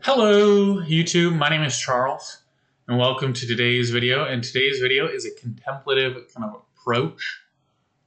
Hello, YouTube. My name is Charles, and welcome to today's video. And today's video is a contemplative kind of approach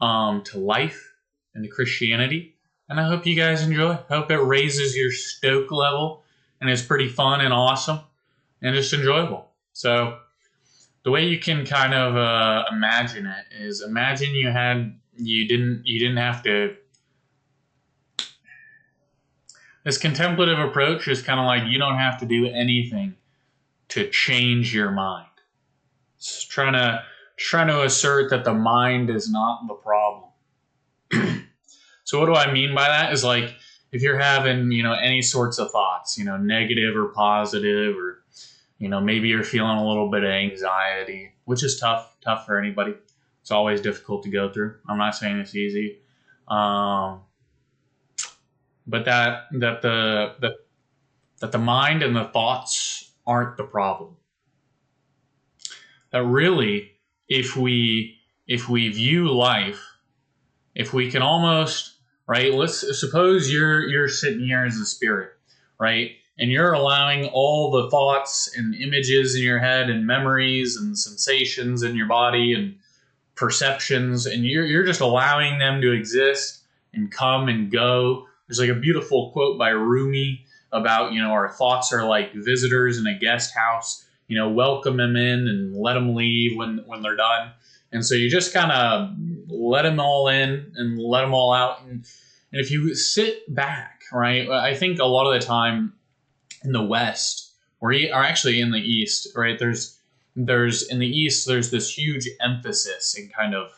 to life and to Christianity. And I hope you guys enjoy. I hope it raises your stoke level and is pretty fun and awesome and just enjoyable. So the way you can kind of imagine it is imagine you didn't have to. This contemplative approach is kind of like you don't have to do anything to change your mind. It's trying to assert that the mind is not the problem. So what do I mean by that? Is like if you're having, any sorts of thoughts, negative or positive, or, maybe you're feeling a little bit of anxiety, which is tough for anybody. It's always difficult to go through. I'm not saying it's easy. But that the mind and the thoughts aren't the problem. That really, if we view life, if we can almost, right, let's suppose you're sitting here as a spirit, right? And you're allowing all the thoughts and images in your head and memories and sensations in your body and perceptions, and you're just allowing them to exist and come and go. There's like a beautiful quote by Rumi about, our thoughts are like visitors in a guest house, welcome them in and let them leave when they're done. And so you just kind of let them all in and let them all out. And if you sit back, right, I think a lot of the time in the West, or actually in the East, right, there's in the East, there's this huge emphasis in kind of,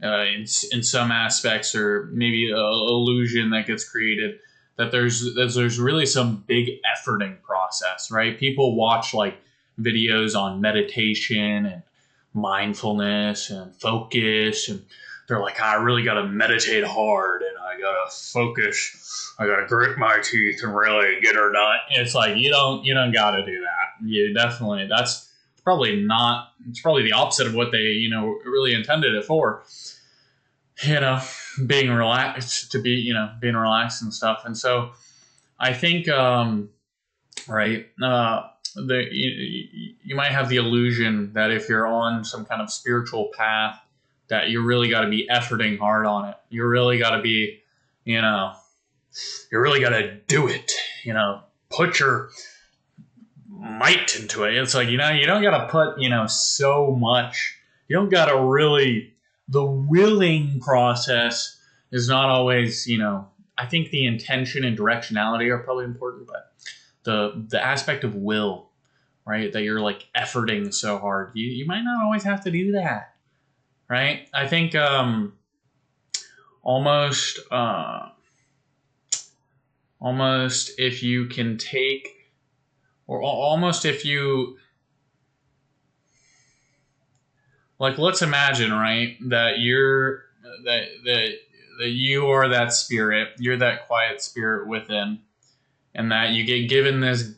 in some aspects, or maybe a illusion that gets created, that there's really some big efforting process, right? People watch like videos on meditation and mindfulness and focus, and they're like, I really got to meditate hard and I got to focus. I got to grit my teeth and really get her done. It's like, you don't got to do that. You definitely, it's probably the opposite of what they, really intended it for. Being relaxed, being relaxed and stuff. And so I think, right, you might have the illusion that if you're on some kind of spiritual path, that you really got to be efforting hard on it. You really got to be, you really got to do it, put your might into it. It's like, you don't got to put, so much. You don't got to really. The willing process is not always, I think the intention and directionality are probably important, but the aspect of will, right, that you're like efforting so hard, you might not always have to do that, right? I think almost if you can take, or almost if you, like, let's imagine, right, that you are that spirit, you're that quiet spirit within, and that you get given this,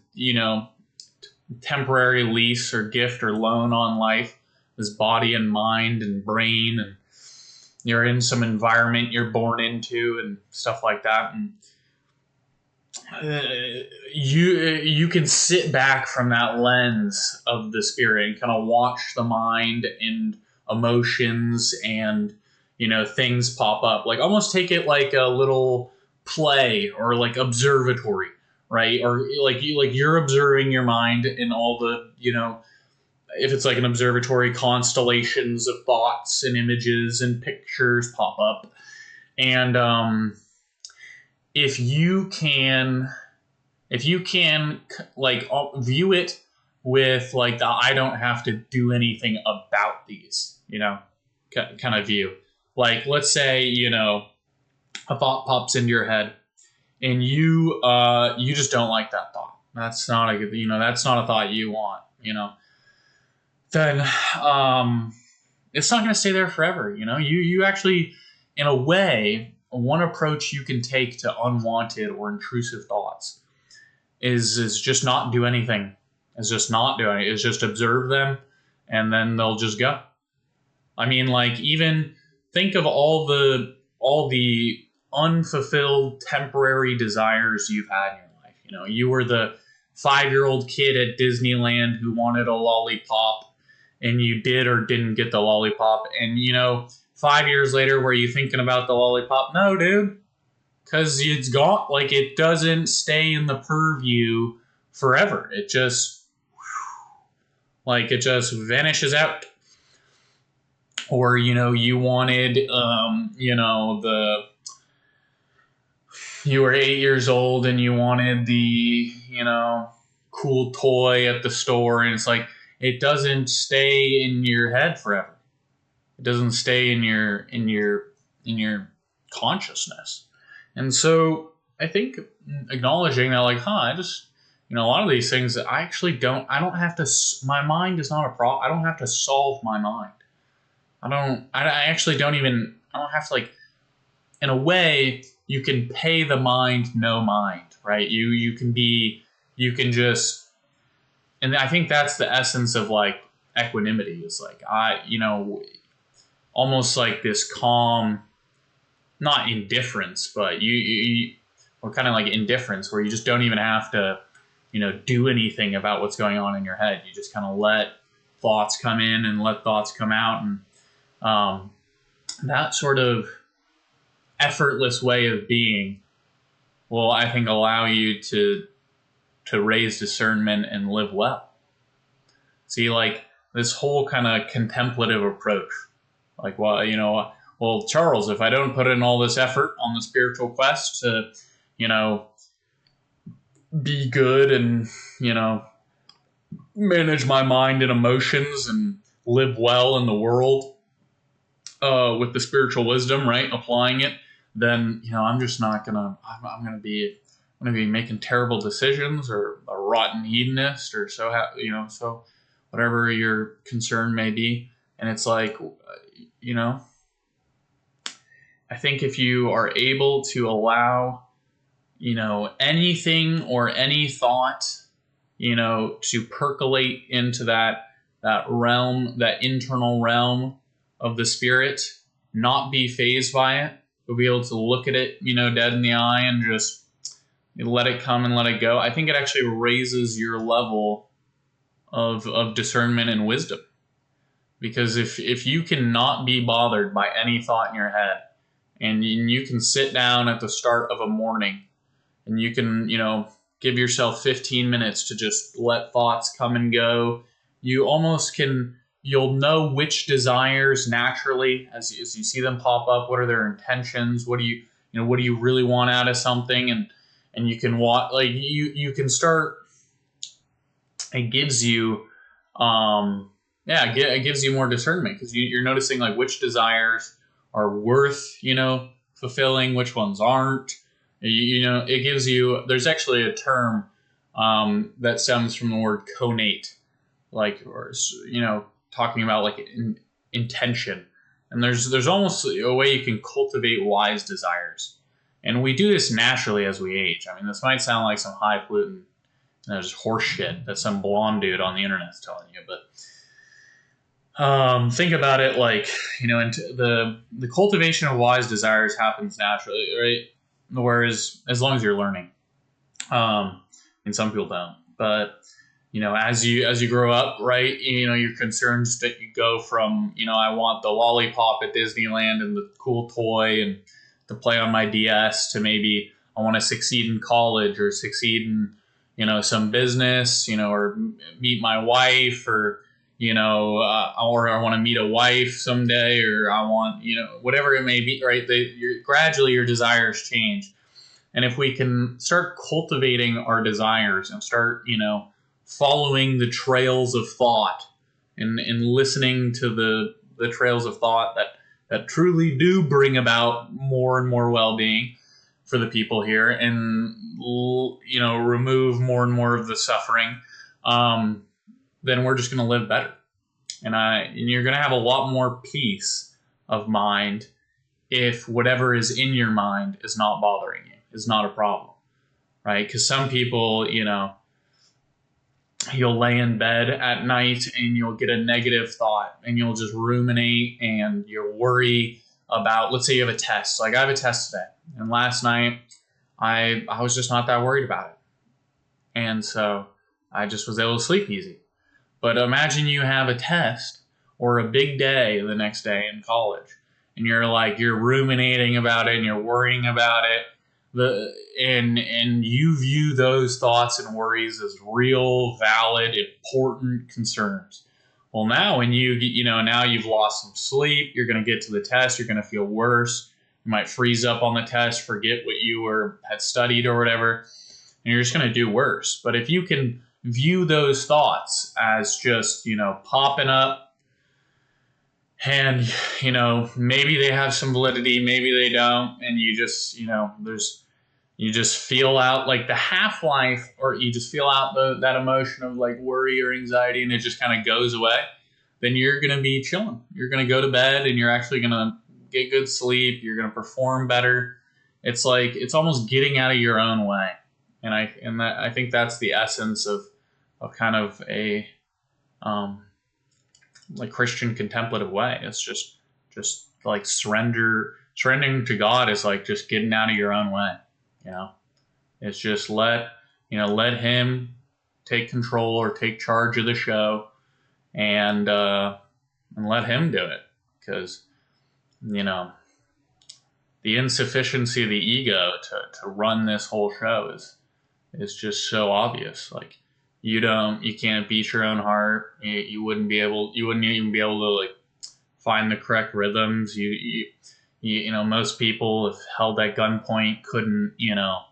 temporary lease or gift or loan on life, this body and mind and brain, and you're in some environment you're born into and stuff like that, and you can sit back from that lens of the spirit and kind of watch the mind and emotions and things pop up, like almost take it like a little play or like observatory, right? Or like you're observing your mind in all the, if it's like an observatory, constellations of thoughts and images and pictures pop up. And if you can like view it with like the I don't have to do anything about these, kind of view. Like, let's say, a thought pops into your head and you just don't like that thought. That's not a good, that's not a thought you want, then it's not going to stay there forever. You actually, in a way, one approach you can take to unwanted or intrusive thoughts is just not do anything. Is just not do anything. Is just observe them, and then they'll just go. I mean, like, even think of all the unfulfilled temporary desires you've had in your life. You were the 5-year-old kid at Disneyland who wanted a lollipop, and you did or didn't get the lollipop. And, 5 years later, were you thinking about the lollipop? No, dude. Because it's gone. Like, it doesn't stay in the purview forever. It just vanishes out. Or, you wanted, you were 8 years old and you wanted the, cool toy at the store, and it's like, it doesn't stay in your head forever. It doesn't stay in your consciousness. And so I think acknowledging that, like, I just, a lot of these things that I don't have to, my mind is not a problem. I don't have to solve my mind. I don't have to, like, in a way, you can pay the mind no mind, right? You can just, and I think that's the essence of, like, equanimity, is like, almost like this calm, not indifference, but or kind of like indifference, where you just don't even have to, do anything about what's going on in your head. You just kind of let thoughts come in and let thoughts come out. And that sort of effortless way of being will, I think, allow you to raise discernment and live well. See, like, this whole kind of contemplative approach, like, well, Charles, if I don't put in all this effort on the spiritual quest to, be good and, manage my mind and emotions and live well in the world with the spiritual wisdom, right, applying it, then, I'm just not gonna, I'm gonna be making terrible decisions, or a rotten hedonist, or so whatever your concern may be. And it's like, I think if you are able to allow, anything or any thought, to percolate into that realm, that internal realm of the spirit, not be fazed by it, but be able to look at it, dead in the eye, and just let it come and let it go. I think it actually raises your level of discernment and wisdom. Because if you cannot be bothered by any thought in your head, and you can sit down at the start of a morning, and you can, give yourself 15 minutes to just let thoughts come and go, you'll know which desires naturally, as you see them pop up, what are their intentions, what do you really want out of something, and you can you can start. It gives you, it gives you more discernment, because you're noticing, like, which desires are worth, fulfilling, which ones aren't. It gives you, there's actually a term that stems from the word connate, like, or, talking about, like, intention. And there's almost a way you can cultivate wise desires. And we do this naturally as we age. I mean, this might sound like some highfalutin, just horse shit that some blonde dude on the internet is telling you, but think about it, like, the cultivation of wise desires happens naturally, right? Whereas, as long as you're learning, and some people don't, but, as you grow up, right, your concerns that you go from, I want the lollipop at Disneyland and the cool toy and to play on my DS, to maybe I want to succeed in college, or succeed in, some business, or meet my wife, or, or I want to meet a wife someday, or I want, whatever it may be, right? Gradually your desires change. And if we can start cultivating our desires and start, following the trails of thought, and listening to the trails of thought that truly do bring about more and more well-being for the people here, and, remove more and more of the suffering, then we're just going to live better. And you're going to have a lot more peace of mind if whatever is in your mind is not bothering you, is not a problem, right? Because some people, you'll lay in bed at night and you'll get a negative thought, and you'll just ruminate, and you'll worry about, let's say you have a test. Like, I have a test today, and last night I was just not that worried about it. And so I just was able to sleep easy. But imagine you have a test or a big day the next day in college, and you're ruminating about it and you're worrying about it. And you view those thoughts and worries as real, valid, important concerns. Well, now when now you've lost some sleep, you're going to get to the test, you're going to feel worse. You might freeze up on the test, forget what had studied or whatever, and you're just going to do worse. But if you can view those thoughts as just, popping up, and, maybe they have some validity, maybe they don't, and you just, you just feel out like the half-life, or you just feel out that emotion of like worry or anxiety, and it just kind of goes away, then you're going to be chilling. You're going to go to bed and you're actually going to get good sleep. You're going to perform better. It's almost getting out of your own way. And I think that's the essence of kind of a like Christian contemplative way. It's just like surrendering to God is like just getting out of your own way. It's just let him take control or take charge of the show, and let him do it, because the insufficiency of the ego to run this whole show is just so obvious. Like you can't beat your own heart. You wouldn't even be able to like find the correct rhythms. Most people, if held at gunpoint, couldn't even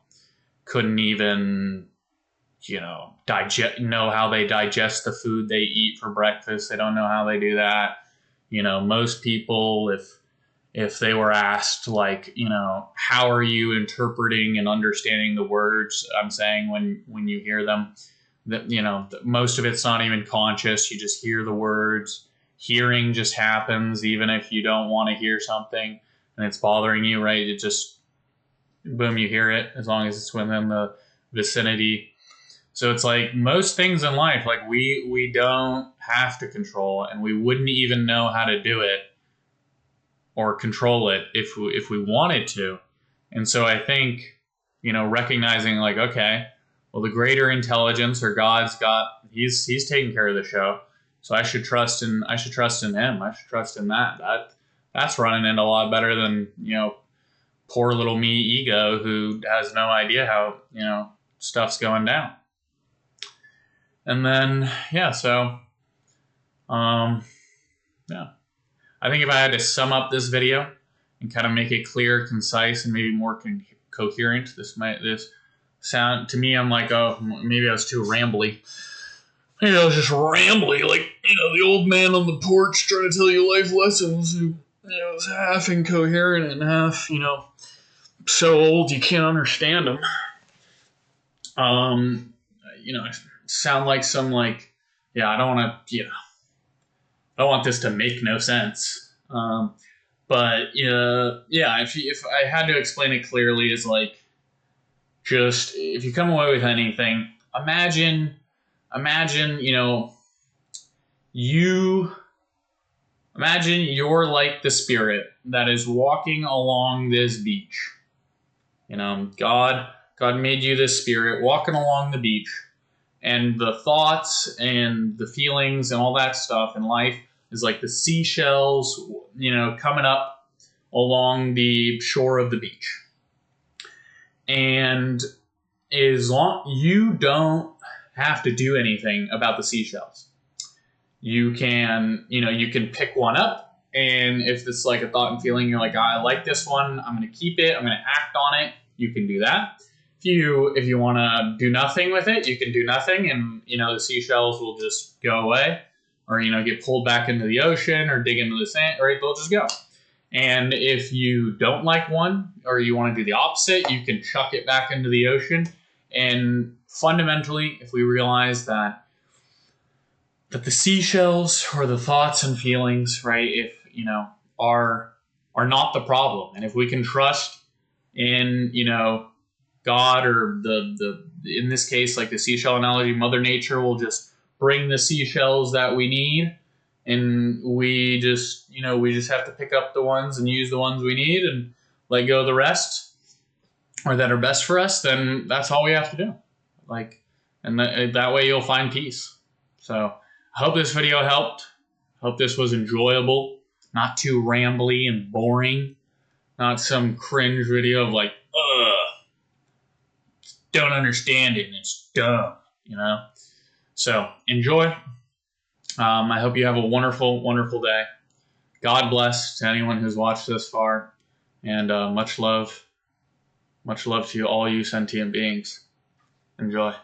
know how they digest the food they eat for breakfast. They don't know how they do that. Most people, if they were asked, like, how are you interpreting and understanding the words I'm saying when you hear them, that most of it's not even conscious. You just hear the words. Hearing just happens, even if you don't want to hear something and it's bothering you, right? It just, boom, you hear it, as long as it's within the vicinity. So it's like most things in life, like we don't have to control, and we wouldn't even know how to do it or control it if we wanted to. And so I think, recognizing like, okay, well, the greater intelligence or he's taking care of the show. So I should trust in him. I should trust in that's running it a lot better than, poor little me ego who has no idea how, stuff's going down. And then, I think if I had to sum up this video and kind of make it clear, concise, and maybe more coherent, this sound to me, I'm like, oh, maybe I was too rambly. Maybe I was just rambly, like, the old man on the porch trying to tell you life lessons who, is half incoherent and half, so old you can't understand them. I sound like some, like, I don't want to, I don't want this to make no sense. But if I had to explain it clearly, is like, just if you come away with anything, imagine you're like the spirit that is walking along this beach. God made you this spirit walking along the beach, and the thoughts and the feelings and all that stuff in life is like the seashells, coming up along the shore of the beach. And as long you don't have to do anything about the seashells. You can pick one up, and if it's like a thought and feeling, you're like, I like this one, I'm going to keep it, I'm going to act on it, you can do that. If you want to do nothing with it, you can do nothing, and the seashells will just go away, or get pulled back into the ocean or dig into the sand, or they'll just go. And if you don't like one, or you want to do the opposite, you can chuck it back into the ocean. And fundamentally, if we realize that the seashells or the thoughts and feelings, right, are not the problem, and if we can trust in God, or the in this case, like the seashell analogy, Mother Nature will just bring the seashells that we need, and we just have to pick up the ones and use the ones we need and let go of the rest, or that are best for us, then that's all we have to do. Like, And that way you'll find peace. So I hope this video helped. Hope this was enjoyable, not too rambly and boring, not some cringe video of like, don't understand it and it's dumb, you know? So enjoy. I hope you have a wonderful, wonderful day. God bless to anyone who's watched this far, and much love to all you sentient beings. Enjoy.